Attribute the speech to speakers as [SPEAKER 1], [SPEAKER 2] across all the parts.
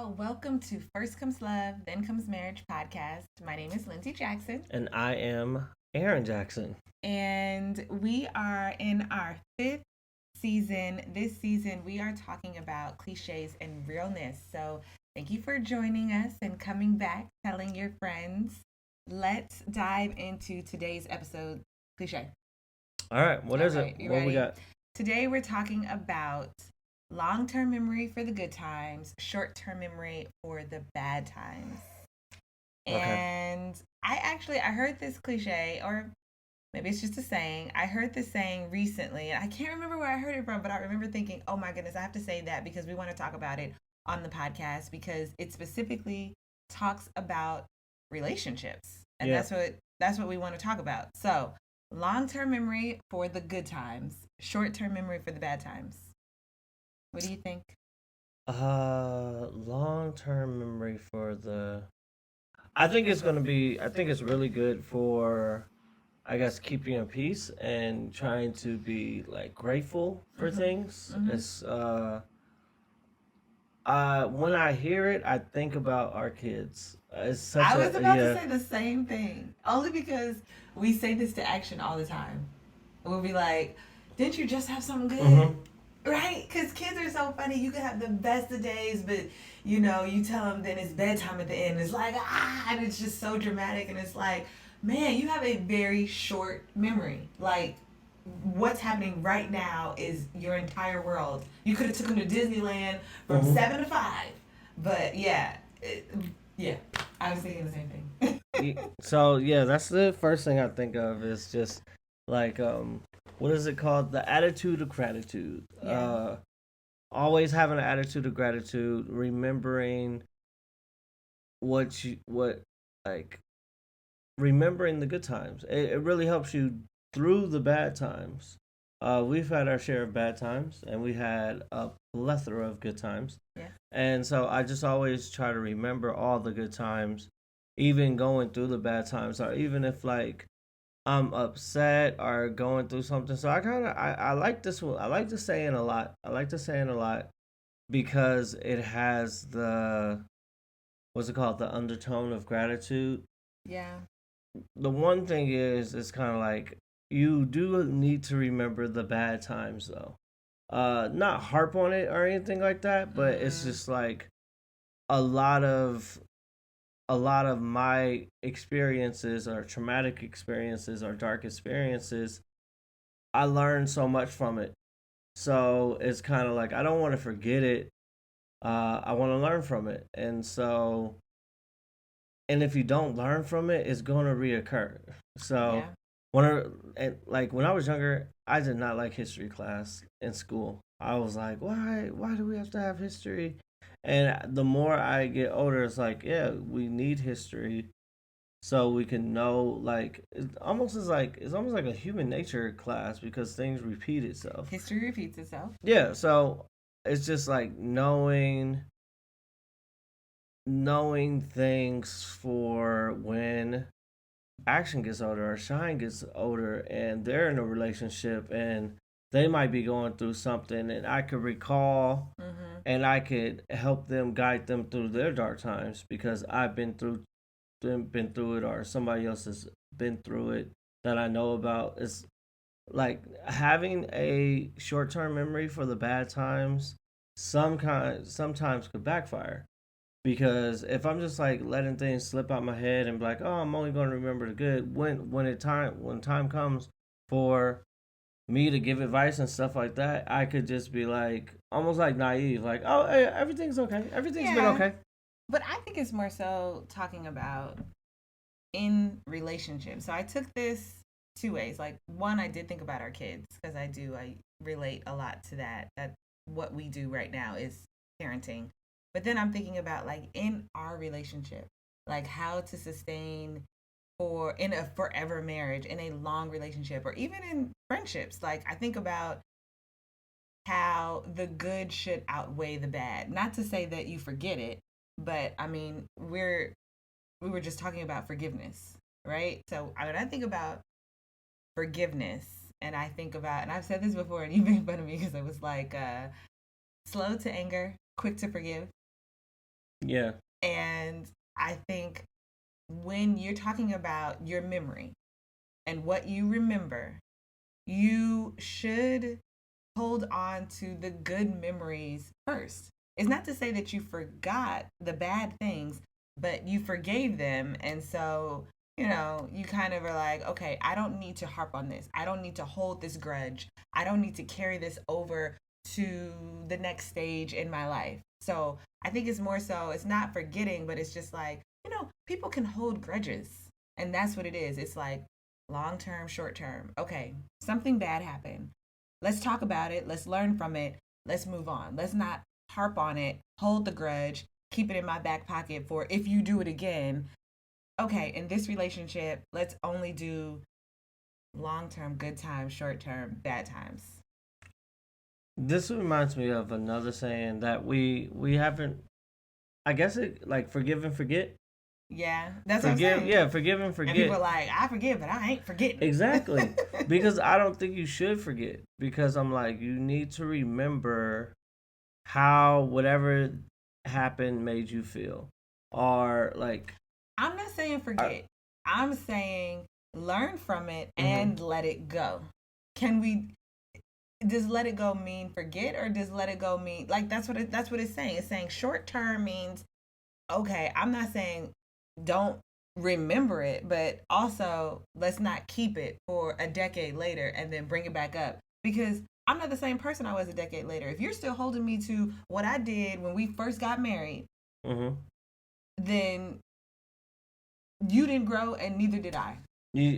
[SPEAKER 1] y'all. Welcome to First Comes Love, Then Comes Marriage podcast. My name is Lindsay Jackson,
[SPEAKER 2] And I am Aaron Jackson.
[SPEAKER 1] and we are in our fifth season. This season, we are talking about cliches and realness. So, thank you for joining us and coming back, telling your friends. Let's dive into today's episode cliche.
[SPEAKER 2] All right, what
[SPEAKER 1] All
[SPEAKER 2] is it?
[SPEAKER 1] right, you
[SPEAKER 2] What we
[SPEAKER 1] ready?
[SPEAKER 2] got?
[SPEAKER 1] Today, we're talking about long term memory for the good times, short term memory for the bad times.
[SPEAKER 2] Okay.
[SPEAKER 1] And I heard this cliche, or maybe it's just a saying. I heard this saying recently, and I can't remember where I heard it from, but I remember thinking, oh my goodness, I have to say that because we want to talk about it on the podcast because it specifically talks about relationships. And
[SPEAKER 2] Yeah.
[SPEAKER 1] that's what we want to talk about. So, long-term memory for the good times, short-term memory for the bad times. What do you think?
[SPEAKER 2] Long-term memory for the. I think it's gonna be. I think it's really good for, I guess, keeping a peace and trying to be like grateful for
[SPEAKER 1] Mhm.
[SPEAKER 2] things.
[SPEAKER 1] Mhm.
[SPEAKER 2] When I hear it, I think about our kids. It's such
[SPEAKER 1] I was
[SPEAKER 2] a
[SPEAKER 1] about to
[SPEAKER 2] yeah.
[SPEAKER 1] say the same thing, only because we say this to action all the time. We'll be like, "Didn't you just have something good?"
[SPEAKER 2] Mm-hmm.
[SPEAKER 1] Right? Because kids are so funny. You can have the best of days, but you tell them then it's bedtime at the end. It's like and it's just so dramatic, and it's like, man, you have a very short memory. Like, what's happening right now is your entire world. You could have took them to Disneyland from
[SPEAKER 2] Mm-hmm.
[SPEAKER 1] 7 to 5, but yeah, I was thinking the same thing.
[SPEAKER 2] So yeah, that's the first thing I think of is just like what is it called? The attitude of gratitude.
[SPEAKER 1] Yeah.
[SPEAKER 2] Always having an attitude of gratitude, remembering what like remembering the good times. It really helps you through the bad times. We've had our share of bad times, and we had a plethora of good times.
[SPEAKER 1] Yeah.
[SPEAKER 2] And so I just always try to remember all the good times, even going through the bad times, or even if like I'm upset or going through something. So I like this one. I like this saying a lot. I like this saying a lot because it has the what's it called? The undertone of gratitude.
[SPEAKER 1] Yeah.
[SPEAKER 2] The one thing is it's kind of like you do need to remember the bad times though. Not harp on it or anything like that, but it's
[SPEAKER 1] Mm-hmm.
[SPEAKER 2] just like a lot of a lot of my experiences or traumatic experiences or dark experiences, I learned so much from it. So it's kind of like I don't want to forget it. I want to learn from it, and if you don't learn from it, it's going to reoccur. So
[SPEAKER 1] Yeah.
[SPEAKER 2] when I was younger, I did not like history class in school. I was like, why do we have to have history? And the more I get older, it's like, yeah, we need history so we can know like it's almost like a human nature class because things repeat itself.
[SPEAKER 1] History repeats itself.
[SPEAKER 2] Yeah, so it's just like knowing things for when action gets older or shine gets older and they're in a relationship and they might be going through something and I could recall
[SPEAKER 1] Mm-hmm.
[SPEAKER 2] and I could help them guide them through their dark times because I've been through it or somebody else has been through it that I know about. It's like having a short-term memory for the bad times sometimes could backfire because if I'm just like letting things slip out my head and be like, oh, I'm only going to remember the good when time comes for me to give advice and stuff like that, I could just be like almost like naive, like, oh, hey, everything's okay, everything's been
[SPEAKER 1] Yeah.
[SPEAKER 2] okay.
[SPEAKER 1] But I think it's more so talking about in relationships. So I took this two ways. Like, one, I did think about our kids because I relate a lot to that. That what we do right now is parenting. But then I'm thinking about like in our relationship, like how to sustain for in a forever marriage, in a long relationship, or even in friendships. Like I think about how the good should outweigh the bad. Not to say that you forget it, but I mean, we were just talking about forgiveness, right? So when I think about forgiveness, and I think about, and I've said this before, and you made fun of me because it was like slow to anger, quick to forgive.
[SPEAKER 2] Yeah.
[SPEAKER 1] And I think when you're talking about your memory and what you remember, you should hold on to the good memories first. It's not to say that you forgot the bad things, but you forgave them. And so, you kind of are like, okay, I don't need to harp on this. I don't need to hold this grudge. I don't need to carry this over to the next stage in my life. So I think it's more so, it's not forgetting, but it's just like, people can hold grudges. And that's what it is. It's like long term, short term. Okay, something bad happened. Let's talk about it. Let's learn from it. Let's move on. Let's not harp on it, hold the grudge, keep it in my back pocket for if you do it again. Okay, in this relationship, let's only do long term good times, short term bad times.
[SPEAKER 2] This reminds me of another saying that we haven't. I guess it like forgive and forget.
[SPEAKER 1] Yeah, that's what I'm
[SPEAKER 2] Forgive,
[SPEAKER 1] saying.
[SPEAKER 2] yeah, forgive and
[SPEAKER 1] And people are
[SPEAKER 2] forget.
[SPEAKER 1] like, I forgive, but I ain't forgetting.
[SPEAKER 2] Exactly, because I don't think you should forget. Because I'm like, you need to remember how whatever happened made you feel, or like,
[SPEAKER 1] I'm not saying
[SPEAKER 2] I,
[SPEAKER 1] forget. I'm saying learn from it
[SPEAKER 2] mm-hmm.
[SPEAKER 1] and let it go. Can we does let it go mean forget, or does let it go mean like that's what it's saying. It's saying short term means okay, I'm not saying don't remember it, but also let's not keep it for a decade later and then bring it back up because I'm not the same person I was a decade later. If you're still holding me to what I did when we first got married,
[SPEAKER 2] Mm-hmm.
[SPEAKER 1] then you didn't grow and neither did I.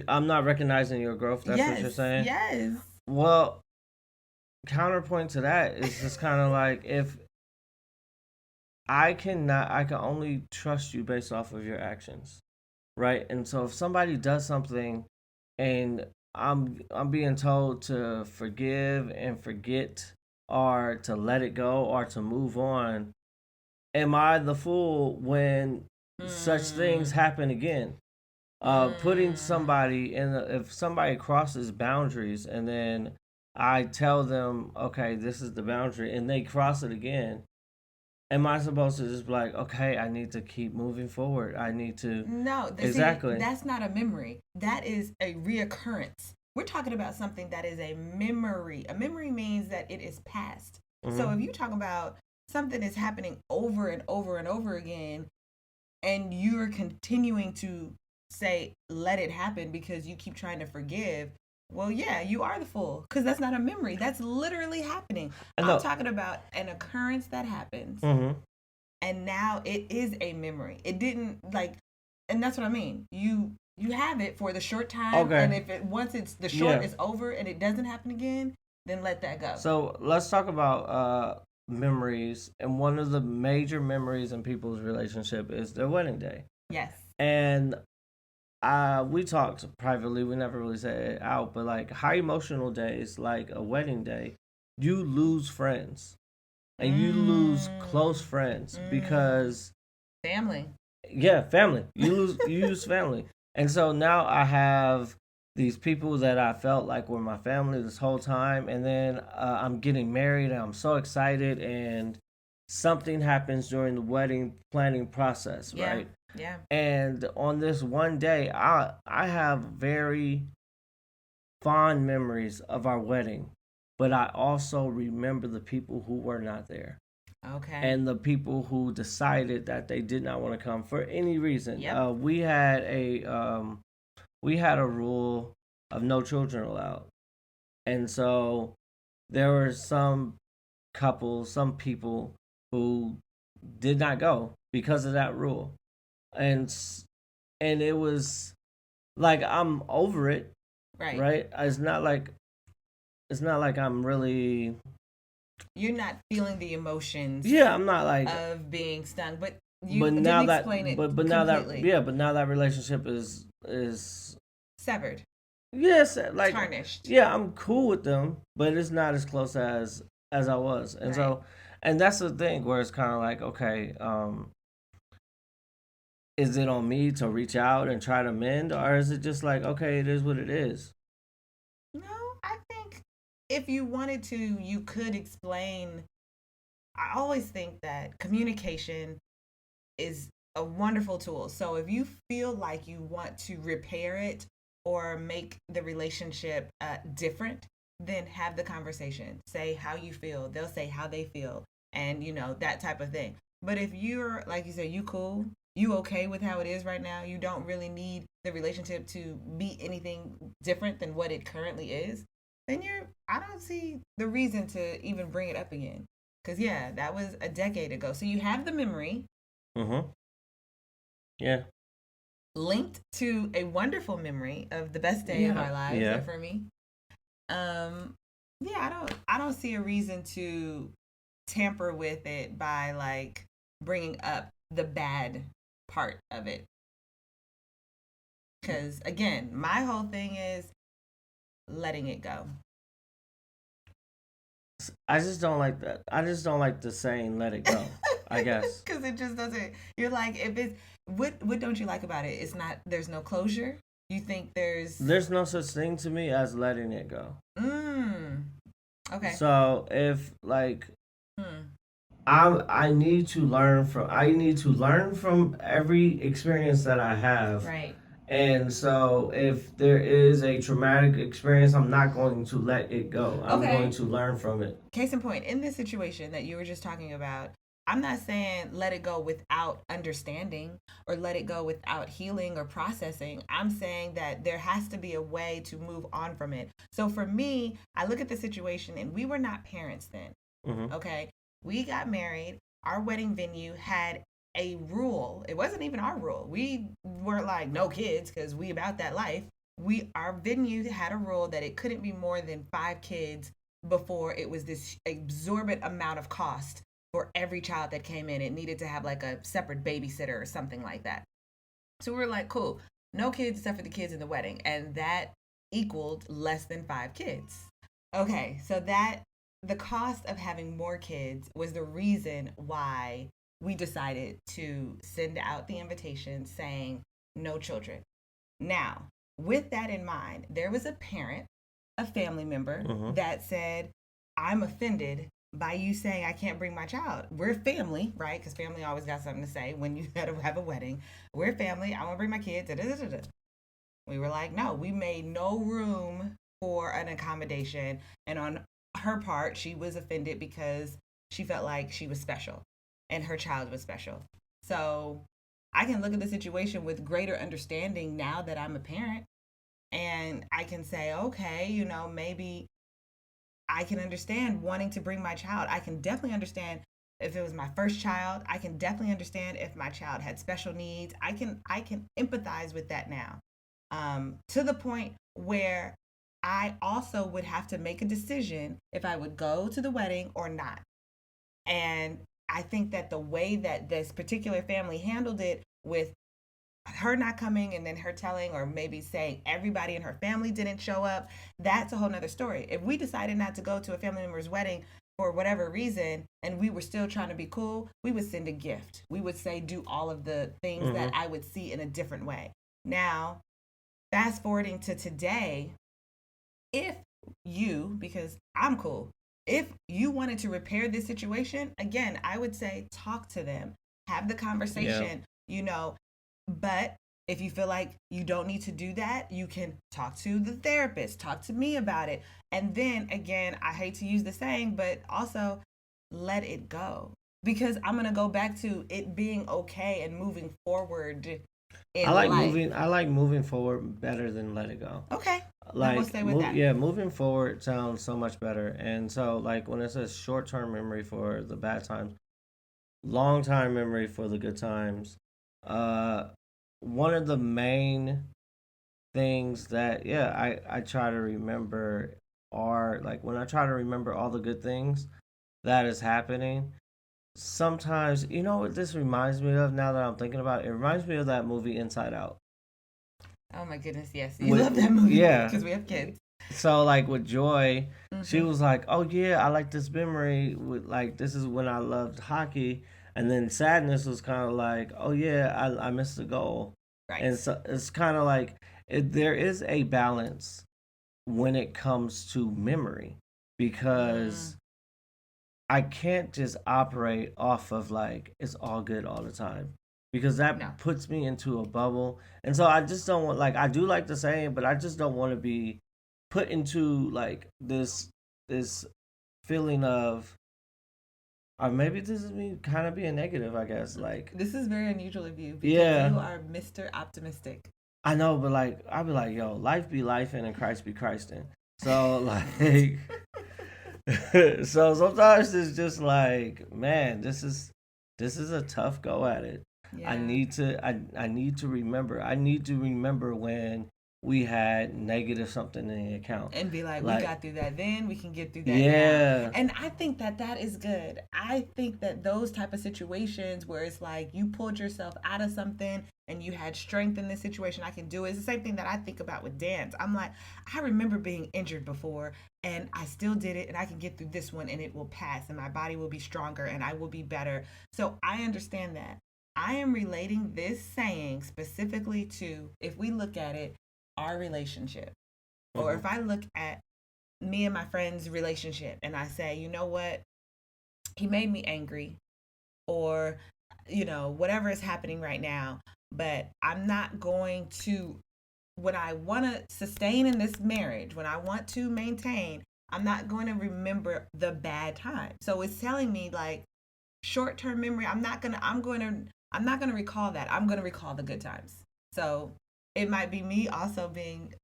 [SPEAKER 2] I'm not recognizing your growth. That's what
[SPEAKER 1] Yes,
[SPEAKER 2] you're saying.
[SPEAKER 1] yes.
[SPEAKER 2] Well, counterpoint to that is just kind of like if I can only trust you based off of your actions, right? And so if somebody does something and I'm being told to forgive and forget or to let it go or to move on, am I the fool when such things
[SPEAKER 1] Mm,
[SPEAKER 2] happen again? Putting
[SPEAKER 1] mm.
[SPEAKER 2] somebody in if somebody crosses boundaries and then I tell them, okay, this is the boundary, and they cross it again, am I supposed to just be like, okay, I need to keep moving forward? I need to
[SPEAKER 1] No, see,
[SPEAKER 2] exactly.
[SPEAKER 1] that's not a memory. That is a reoccurrence. We're talking about something that is a memory. A memory means that it is past. So
[SPEAKER 2] Mm-hmm.
[SPEAKER 1] if you talk about something is happening over and over and over again, and you're continuing to say, let it happen because you keep trying to forgive, well, yeah, you are the fool because that's not a memory. That's literally happening.
[SPEAKER 2] I
[SPEAKER 1] I'm
[SPEAKER 2] know.
[SPEAKER 1] talking about an occurrence that happens
[SPEAKER 2] Mm-hmm.
[SPEAKER 1] and now it is a memory. It didn't like, and that's what I mean. You have it for the short time,
[SPEAKER 2] Okay.
[SPEAKER 1] and if it once it's the short
[SPEAKER 2] Yeah.
[SPEAKER 1] is over and it doesn't happen again, then let that go.
[SPEAKER 2] So let's talk about memories. And one of the major memories in people's relationship is their wedding day.
[SPEAKER 1] Yes.
[SPEAKER 2] And we talked privately. We never really said it out, but like high emotional days, like a wedding day, you lose friends and you lose close
[SPEAKER 1] Mm,
[SPEAKER 2] friends
[SPEAKER 1] mm.
[SPEAKER 2] because
[SPEAKER 1] Family.
[SPEAKER 2] yeah, family. You lose family, and so now I have these people that I felt like were my family this whole time, and then I'm getting married, and I'm so excited, and something happens during the wedding planning process,
[SPEAKER 1] Yeah.
[SPEAKER 2] right?
[SPEAKER 1] Yeah.
[SPEAKER 2] And on this one day, I have very fond memories of our wedding, but I also remember the people who were not there
[SPEAKER 1] Okay.
[SPEAKER 2] and the people who decided that they did not want to come for any reason.
[SPEAKER 1] Yep.
[SPEAKER 2] We had a rule of no children allowed, and so there were some couples, some people who did not go because of that rule, and and it was like I'm over it,
[SPEAKER 1] Right.
[SPEAKER 2] right? It's not like I'm really
[SPEAKER 1] You're not feeling the emotions
[SPEAKER 2] yeah. I'm not like
[SPEAKER 1] of being stung, but you
[SPEAKER 2] but
[SPEAKER 1] didn't
[SPEAKER 2] now that
[SPEAKER 1] explain it
[SPEAKER 2] but now that
[SPEAKER 1] completely.
[SPEAKER 2] yeah but now that relationship is
[SPEAKER 1] Severed.
[SPEAKER 2] yes like
[SPEAKER 1] Tarnished.
[SPEAKER 2] yeah I'm cool with them but it's not as close as I was and
[SPEAKER 1] Right.
[SPEAKER 2] so and that's the thing where it's kind of like okay is it on me to reach out and try to mend or is it just like okay it is what it is.
[SPEAKER 1] No, I think if you wanted to, you could explain. I always think that communication is a wonderful tool. So if you feel like you want to repair it or make the relationship different, then have the conversation. Say how you feel. They'll say how they feel, and that type of thing. But if you're like you said, you cool, you okay with how it is right now, you don't really need the relationship to be anything different than what it currently is, then I don't see the reason to even bring it up again. Cause yeah, that was a decade ago. So you have the memory.
[SPEAKER 2] Mm-hmm. Yeah.
[SPEAKER 1] Linked to a wonderful memory of the best day of our lives.
[SPEAKER 2] Yeah.
[SPEAKER 1] For me, yeah, I don't see a reason to tamper with it by like bringing up the bad part of it. Because again, my whole thing is letting it go.
[SPEAKER 2] I just don't like that. I just don't like the saying "let it go." I guess
[SPEAKER 1] because it just doesn't. You're like, if it's what don't you like about it? It's not. There's no closure. You think
[SPEAKER 2] there's no such thing to me as letting it go.
[SPEAKER 1] Okay.
[SPEAKER 2] So if like I need to learn from every experience that I have.
[SPEAKER 1] Right.
[SPEAKER 2] And so if there is a traumatic experience, I'm not going to let it go. I'm going to learn from it.
[SPEAKER 1] Case in point, in this situation that you were just talking about, I'm not saying let it go without understanding or let it go without healing or processing. I'm saying that there has to be a way to move on from it. So for me, I look at the situation and we were not parents then. Mm-hmm. Okay. We got married. Our wedding venue had a rule. It wasn't even our rule. We were like, no kids because we about that life. Our venue had a rule that it couldn't be more than 5 kids before it was this exorbitant amount of cost for every child that came in. It needed to have like a separate babysitter or something like that. So we were like, cool, no kids except for the kids in the wedding. And that equaled less than 5 kids. Okay, so the cost of having more kids was the reason why we decided to send out the invitation saying no children. Now, with that in mind, there was a parent, a family member that said, I'm offended by you saying I can't bring my child. We're family, right? Because family always got something to say when you gotta have a wedding. We're family. I want to bring my kids. Da-da-da-da-da. We were like, no, we made no room for an accommodation. And on her part, she was offended because she felt like she was special and her child was special. So I can look at the situation with greater understanding now that I'm a parent. And I can say, okay, maybe I can understand wanting to bring my child. I can definitely understand if it was my first child. I can definitely understand if my child had special needs. I can empathize with that now, to the point where I also would have to make a decision if I would go to the wedding or not. And I think that the way that this particular family handled it, with her not coming and then her telling or maybe saying everybody in her family didn't show up, that's a whole nother story. If we decided not to go to a family member's wedding for whatever reason and we were still trying to be cool, we would send a gift. We would say do all of the things that I would see in a different way. Now, fast forwarding to today, if you, because I'm cool, if you wanted to repair this situation, again, I would say talk to them, have the conversation, but if you feel like you don't need to do that, you can talk to the therapist, talk to me about it. And then again, I hate to use the saying, but also let it go. Because I'm going to go back to it being okay and moving forward in life.
[SPEAKER 2] I like moving forward better than let it go.
[SPEAKER 1] Okay.
[SPEAKER 2] Like, we'll stay with that. Yeah, moving forward sounds so much better. And so, like, when it says short-term memory for the bad times, long-time memory for the good times, one of the main things that I try to remember are like when I try to remember all the good things that is happening. Sometimes, what this reminds me of now that I'm thinking about it? It reminds me of that movie Inside Out.
[SPEAKER 1] Oh my goodness, yes. You love that movie.
[SPEAKER 2] Yeah.
[SPEAKER 1] Because we have kids.
[SPEAKER 2] So like with Joy, she was like, oh yeah, I like this memory with like this is when I loved hockey. And then Sadness was kind of like, oh yeah, I missed the goal. Right. And so it's kind of like there is a balance when it comes to memory, because I can't just operate off of like it's all good all the time. because that
[SPEAKER 1] No.
[SPEAKER 2] puts me into a bubble. And so I just don't want, like, I do like the saying, but I just don't want to be put into like this feeling of, or maybe this is me kind of being negative, I guess. Like,
[SPEAKER 1] This is very unusual of you because
[SPEAKER 2] yeah,
[SPEAKER 1] you are Mr. Optimistic.
[SPEAKER 2] I know, but like, I'll be like, yo, life be life and Christ be Christing. So like, so sometimes it's just like, man, this is a tough go at it.
[SPEAKER 1] Yeah.
[SPEAKER 2] I need to remember. I need to remember when we had negative something in the account.
[SPEAKER 1] And be like, we got through that then, we can get through that
[SPEAKER 2] yeah.
[SPEAKER 1] now. And I think that is good. I think that those type of situations where it's like you pulled yourself out of something and you had strength in this situation, I can do it. It's the same thing that I think about with dance. I'm like, I remember being injured before and I still did it, and I can get through this one and it will pass and my body will be stronger and I will be better. So I understand that. I am relating this saying specifically to, if we look at it, our relationship. Or if I look at me and my friend's relationship and I say, you know what, he made me angry, or, whatever is happening right now, but I'm not going to, when I want to sustain in this marriage, when I want to maintain, I'm not going to remember the bad time. So it's telling me like short-term memory, I'm not going to recall that. I'm going to recall the good times. So it might be me also being,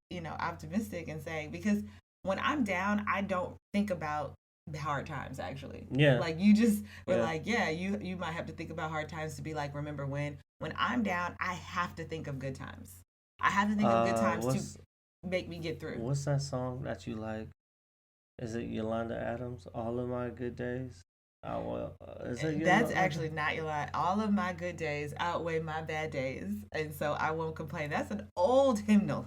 [SPEAKER 1] optimistic and saying, because when I'm down, I don't think about the hard times actually.
[SPEAKER 2] Yeah.
[SPEAKER 1] Like you just were like, yeah, you might have to think about hard times to be like, remember when I'm down, I have to think of good times. I have to think of good times to make me get through.
[SPEAKER 2] What's that song that you like? Is it Yolanda Adams? All of My Good Days? Oh, well,
[SPEAKER 1] that's actually not your line. All of my good days outweigh my bad days, and so I won't complain. That's an old hymnal.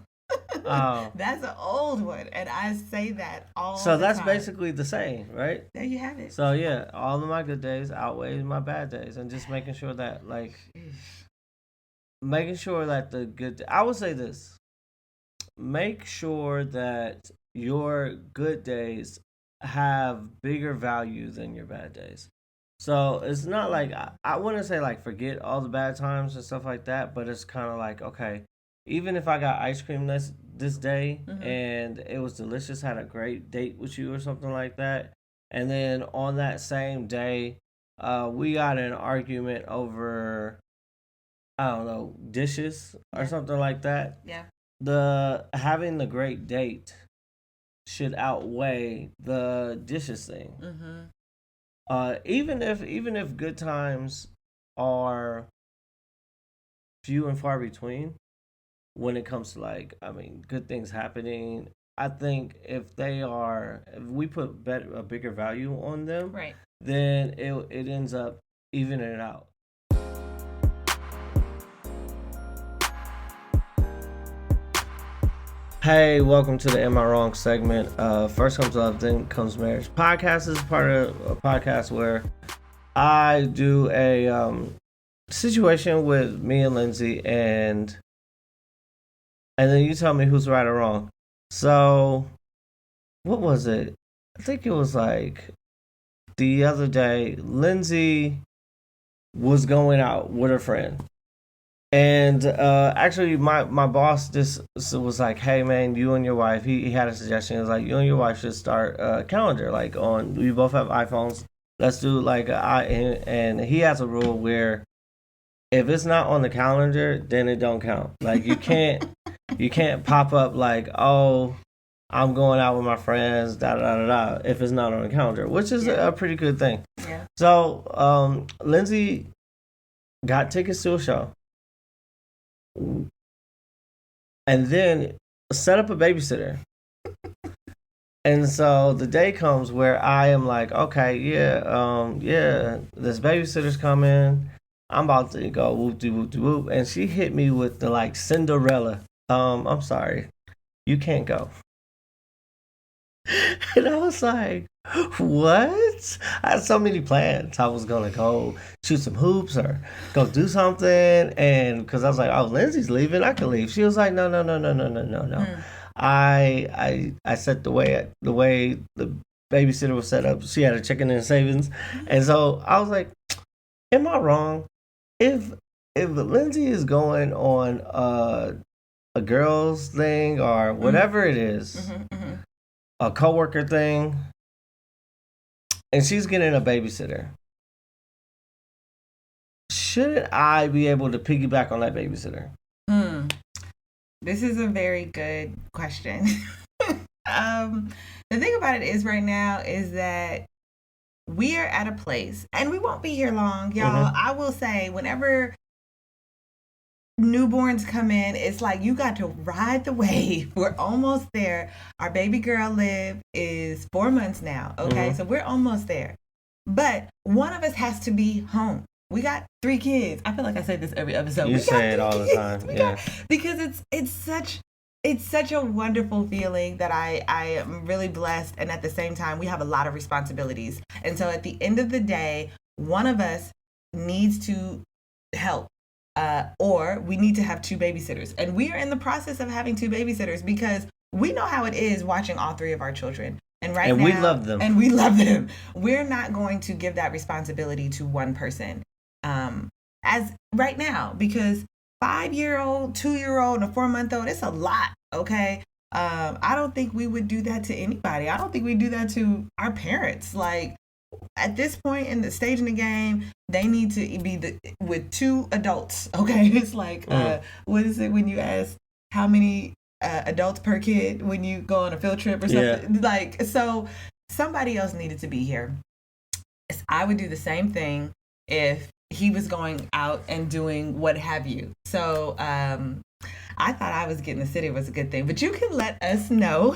[SPEAKER 1] Oh. That's an old one, and I say that all
[SPEAKER 2] so
[SPEAKER 1] the
[SPEAKER 2] that's
[SPEAKER 1] time.
[SPEAKER 2] Basically the same, right?
[SPEAKER 1] There you have it.
[SPEAKER 2] So yeah, all of my good days outweigh my bad days, and just making sure that the good. I would say this: make sure that your good days have bigger value than your bad days. So it's not like I wouldn't say like forget all the bad times and stuff like that, but it's kind of like, okay, even if I got ice cream this day and it was delicious, had a great date with you or something like that, and then on that same day, we got in an argument over, I don't know, dishes or something like that.
[SPEAKER 1] Yeah.
[SPEAKER 2] The having the great date should outweigh the dishes thing. Even if good times are few and far between, when it comes to good things happening, I think if we put a bigger value on them,
[SPEAKER 1] right,
[SPEAKER 2] then it ends up evening it out. Hey, welcome to the Am I Wrong segment. First comes love, then comes marriage. Podcast is part of a podcast where I do a situation with me and Lindsay, and then you tell me who's right or wrong. So, what was it? I think it was like the other day, Lindsay was going out with her friend. And actually, my boss just was like, "Hey, man, you and your wife." He had a suggestion. He was like, "You and your wife should start a calendar. Like we both have iPhones. Let's do like and he has a rule where if it's not on the calendar, then it don't count. Like you can't pop up like, oh, I'm going out with my friends, da da da da, if it's not on the calendar, which is a pretty good thing.
[SPEAKER 1] Yeah.
[SPEAKER 2] So Lindsay got tickets to a show. And then set up a babysitter. And so the day comes where I am like, okay, this babysitter's coming. I'm about to go whoop de whoop de whoop. And she hit me with the Cinderella. I'm sorry, you can't go. And I was like, what? I had so many plans. I was gonna go shoot some hoops or go do something, and because I was like, oh, Lindsay's leaving, I can leave. She was like, no. I set the way the babysitter was set up. She had a checking and savings, and so I was like, am I wrong? If if Lindsay is going on a girl's thing or whatever it is, a coworker thing, and she's getting a babysitter, shouldn't I be able to piggyback on that babysitter?
[SPEAKER 1] This is a very good question. The thing about it is right now is that we are at a place, and we won't be here long, y'all. I will say, whenever newborns come in, it's like you got to ride the wave. We're almost there. Our baby girl Liv is 4 months now. Okay, so we're almost there. But one of us has to be home. We got 3 kids. I feel like I say this every episode.
[SPEAKER 2] You say it all the time. Yeah.
[SPEAKER 1] Because it's such a wonderful feeling that I am really blessed, and at the same time we have a lot of responsibilities. And so at the end of the day, one of us needs to help. Or we need to have 2 babysitters. And we are in the process of having 2 babysitters because we know how it is watching all 3 of our children. And now,
[SPEAKER 2] we love them.
[SPEAKER 1] And we love them. We're not going to give that responsibility to one person as right now, because 5-year-old, 2-year-old, and a 4-month-old, it's a lot, okay? I don't think we would do that to anybody. I don't think we do that to our parents. Like, at this point in the stage in the game, they need to be with 2 adults, okay? It's like, what is it when you ask how many adults per kid when you go on a field trip or something? Yeah. Like, so somebody else needed to be here. I would do the same thing if he was going out and doing what have you. So I thought I was getting the city was a good thing, but you can let us know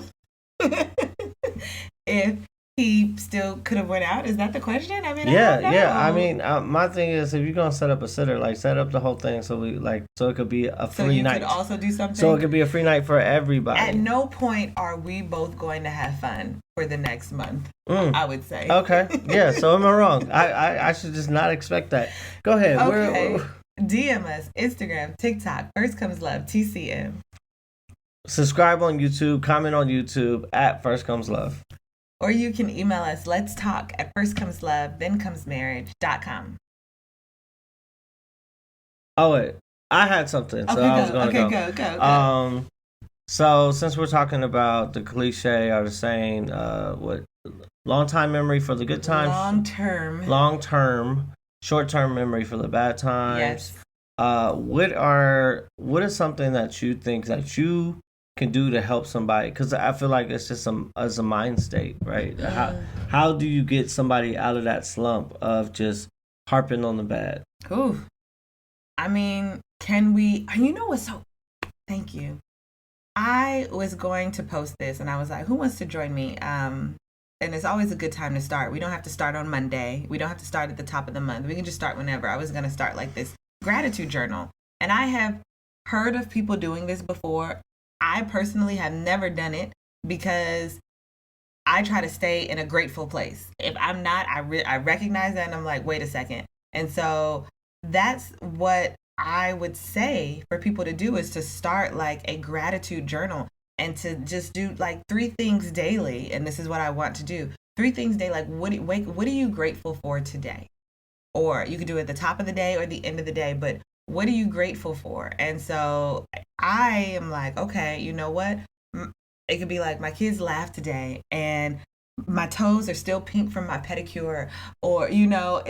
[SPEAKER 1] if he still could have went out. Is that the question? I mean,
[SPEAKER 2] yeah. I mean, my thing is, if you're gonna set up a sitter, like set up the whole thing so it could be a free night.
[SPEAKER 1] So you could also do something.
[SPEAKER 2] So it could be a free night for everybody.
[SPEAKER 1] At no point are we both going to have fun for the next month. I would say.
[SPEAKER 2] Okay. Yeah. So am I wrong? I should just not expect that. Go ahead.
[SPEAKER 1] Okay. DM us, Instagram, TikTok, First Comes Love, TCM.
[SPEAKER 2] Subscribe on YouTube, comment on YouTube at First Comes Love.
[SPEAKER 1] Or you can email us, let's talk at firstcomeslovethenComesMarriage.com.
[SPEAKER 2] Oh, wait. I had something. So I was going to go. So since we're talking about the cliche or the saying, long-time memory for the good times? Long-term. Short-term memory for the bad times. Yes. What is something that you think that you can do to help somebody? Because I feel like it's just as a mind state, right? How do you get somebody out of that slump of just harping on the bad?
[SPEAKER 1] Ooh. I mean, can we, you know what's so, thank you. I was going to post this and I was like, who wants to join me? And it's always a good time to start. We don't have to start on Monday. We don't have to start at the top of the month. We can just start whenever. I was going to start like this gratitude journal. And I have heard of people doing this before. I personally have never done it because I try to stay in a grateful place. If I'm not, I recognize that and I'm like, wait a second. And so that's what I would say for people to do, is to start like a gratitude journal and to just do like 3 things daily. And this is what I want to do. 3 things daily. Like what are you grateful for today? Or you could do it at the top of the day or the end of the day, but what are you grateful for? And so I am like, okay, you know what? It could be like, my kids laughed today and my toes are still pink from my pedicure, or, you know,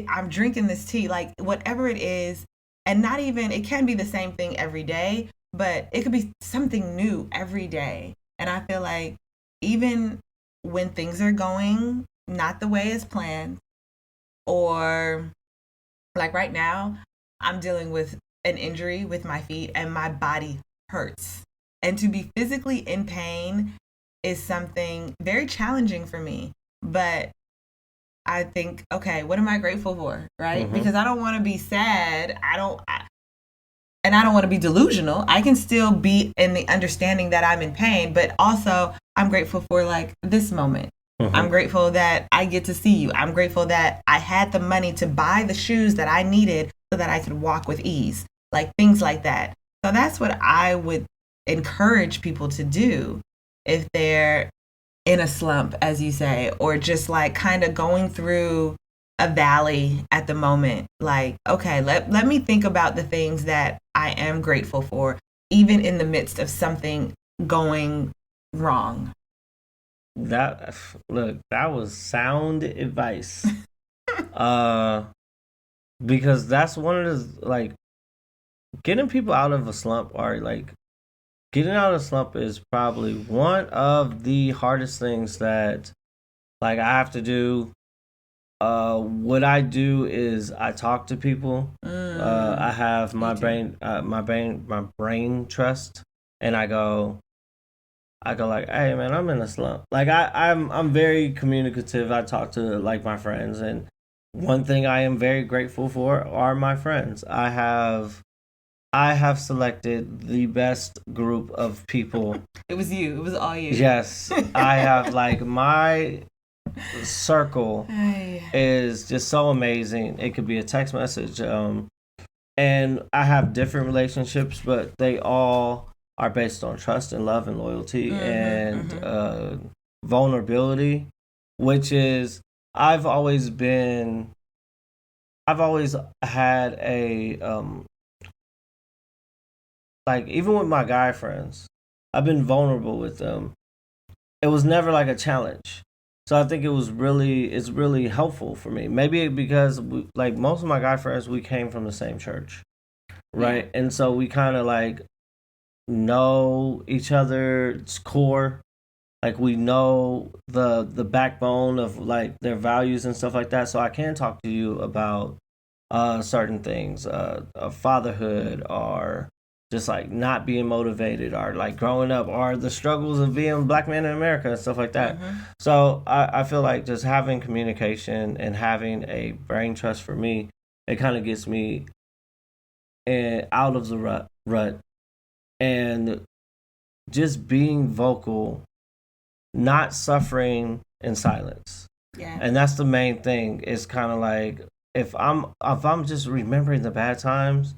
[SPEAKER 1] I'm drinking this tea, like whatever it is. And not even, it can be the same thing every day, but it could be something new every day. And I feel like even when things are going not the way as planned, or like right now, I'm dealing with an injury with my feet and my body hurts. And to be physically in pain is something very challenging for me. But I think, okay, what am I grateful for, right? Mm-hmm. Because I don't want to be sad. And I don't want to be delusional. I can still be in the understanding that I'm in pain, but also I'm grateful for like this moment. Mm-hmm. I'm grateful that I get to see you. I'm grateful that I had the money to buy the shoes that I needed so that I could walk with ease, like things like that. So that's what I would encourage people to do if they're in a slump, as you say, or just like kind of going through a valley at the moment, like, okay, let me think about the things that I am grateful for, even in the midst of something going wrong.
[SPEAKER 2] That look, that was sound advice. uh because that's one of the, like, getting people out of a slump, or like getting out of a slump is probably one of the hardest things that, like, I have to do. What I do is I talk to people. I have my brain trust, and I go like, hey man, I'm in a slump. Like I'm very communicative. I talk to like my friends, and one thing I am very grateful for are my friends. I have selected the best group of people.
[SPEAKER 1] It was you. It was all you.
[SPEAKER 2] Yes, I have, like, my circle is just so amazing. It could be a text message, and I have different relationships, but they all are based on trust and love and loyalty and vulnerability, which is I've always had a like, even with my guy friends, I've been vulnerable with them. It was never like a challenge. So I think it's really helpful for me. Maybe because like most of my guy friends, we came from the same church, right? And so we kind of like know each other's core. Like, we know the backbone of like their values and stuff like that. So I can talk to you about certain things, fatherhood, or just like not being motivated, or like growing up, or the struggles of being a black man in America and stuff like that. So I feel like just having communication and having a brain trust, for me, it kind of gets me out of the rut, and just being vocal, not suffering in silence.
[SPEAKER 1] Yeah.
[SPEAKER 2] And that's the main thing. It's kind of like, if I'm just remembering the bad times,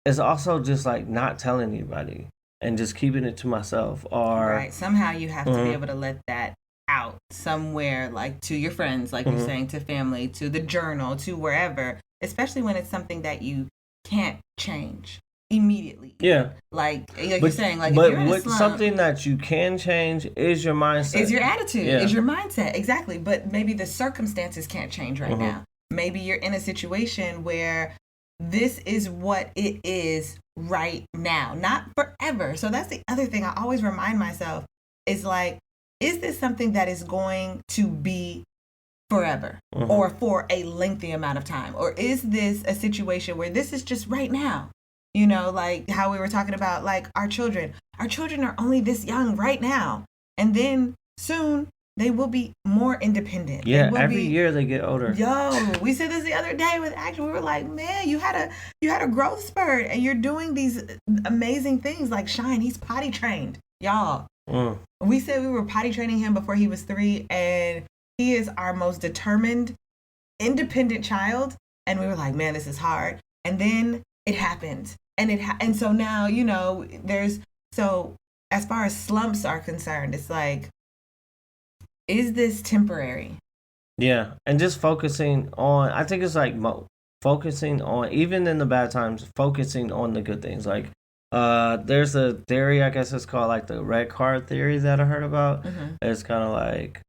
[SPEAKER 2] it's also just like not telling anybody and just keeping it to myself. Or
[SPEAKER 1] right, somehow you have to be able to let that out somewhere, like to your friends, like you're saying, to family, to the journal, to wherever, especially when it's something that you can't change immediately.
[SPEAKER 2] Yeah.
[SPEAKER 1] Like you're saying, like,
[SPEAKER 2] but
[SPEAKER 1] if you're in a slump,
[SPEAKER 2] something that you can change is your mindset,
[SPEAKER 1] is your attitude, is your mindset. Exactly. But maybe the circumstances can't change right now. Maybe you're in a situation where this is what it is right now, not forever. So that's the other thing I always remind myself, is like, is this something that is going to be forever or for a lengthy amount of time? Or is this a situation where this is just right now? You know, like how we were talking about, like, our children are only this young right now. And then soon they will be more independent.
[SPEAKER 2] Yeah, every year they get older.
[SPEAKER 1] Yo, we said this the other day with action. We were like, man, you had a growth spurt, and you're doing these amazing things. Like Shine, he's potty trained, y'all. We said we were potty training him before he was 3, and he is our most determined, independent child. And we were like, man, this is hard. And then it happened, and so now, you know, so as far as slumps are concerned, it's like, is this temporary?
[SPEAKER 2] Yeah, and just focusing on, I think it's like focusing on, even in the bad times, focusing on the good things. Like, there's a theory, I guess it's called like the red card theory, that I heard about. It's kind of like,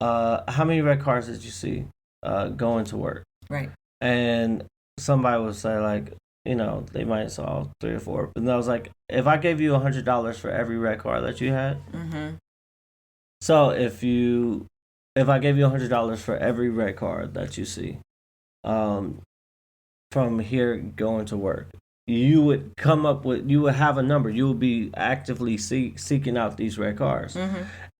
[SPEAKER 2] how many red cards did you see going to work?
[SPEAKER 1] Right.
[SPEAKER 2] And somebody would say, like, you know, they might saw 3 or 4, but I was like, if I gave you $100 for every red card that you had, so if I gave you $100 for every red card that you see, from here going to work, you would have a number. You would be actively seeking out these red cards.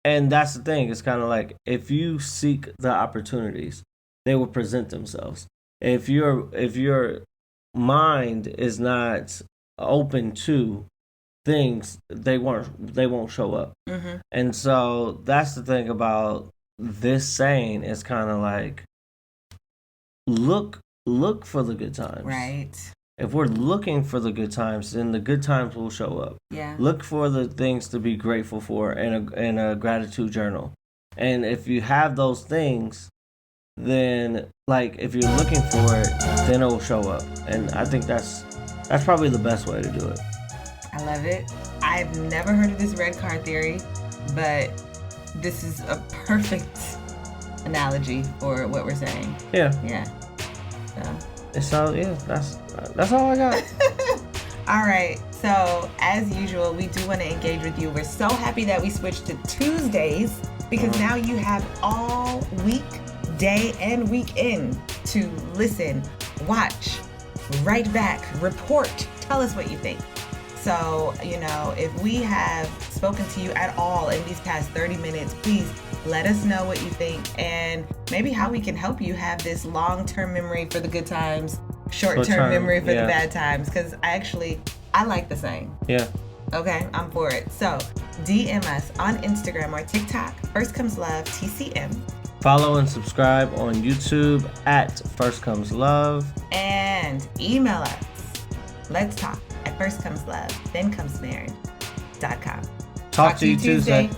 [SPEAKER 2] And that's the thing. It's kind of like, if you seek the opportunities, they will present themselves. If your mind is not open to things, they won't show up. And so that's the thing about this saying. Is kind of like, look for the good times.
[SPEAKER 1] Right.
[SPEAKER 2] If we're looking for the good times, then the good times will show up.
[SPEAKER 1] Yeah.
[SPEAKER 2] Look for the things to be grateful for in a gratitude journal. And if you have those things, then like if you're looking for it, then it will show up. And I think that's probably the best way to do it.
[SPEAKER 1] I love it. I've never heard of this red card theory, but this is a perfect analogy for what we're saying.
[SPEAKER 2] Yeah.
[SPEAKER 1] So
[SPEAKER 2] yeah, that's all I got.
[SPEAKER 1] All right. So as usual, we do want to engage with you. We're so happy that we switched to Tuesdays because now you have all week, day, and weekend to listen, watch, write back, report, tell us what you think. So, if we have spoken to you at all in these past 30 minutes, please let us know what you think and maybe how we can help you have this long-term memory for the good times, short-term memory for the bad times, because I like the saying.
[SPEAKER 2] Yeah.
[SPEAKER 1] Okay, I'm for it. So DM us on Instagram or TikTok, First Comes Love, TCM.
[SPEAKER 2] Follow and subscribe on YouTube at First Comes Love.
[SPEAKER 1] And email us. Let's talk at firstcomeslove, then comes married.com.
[SPEAKER 2] Talk to you Tuesday.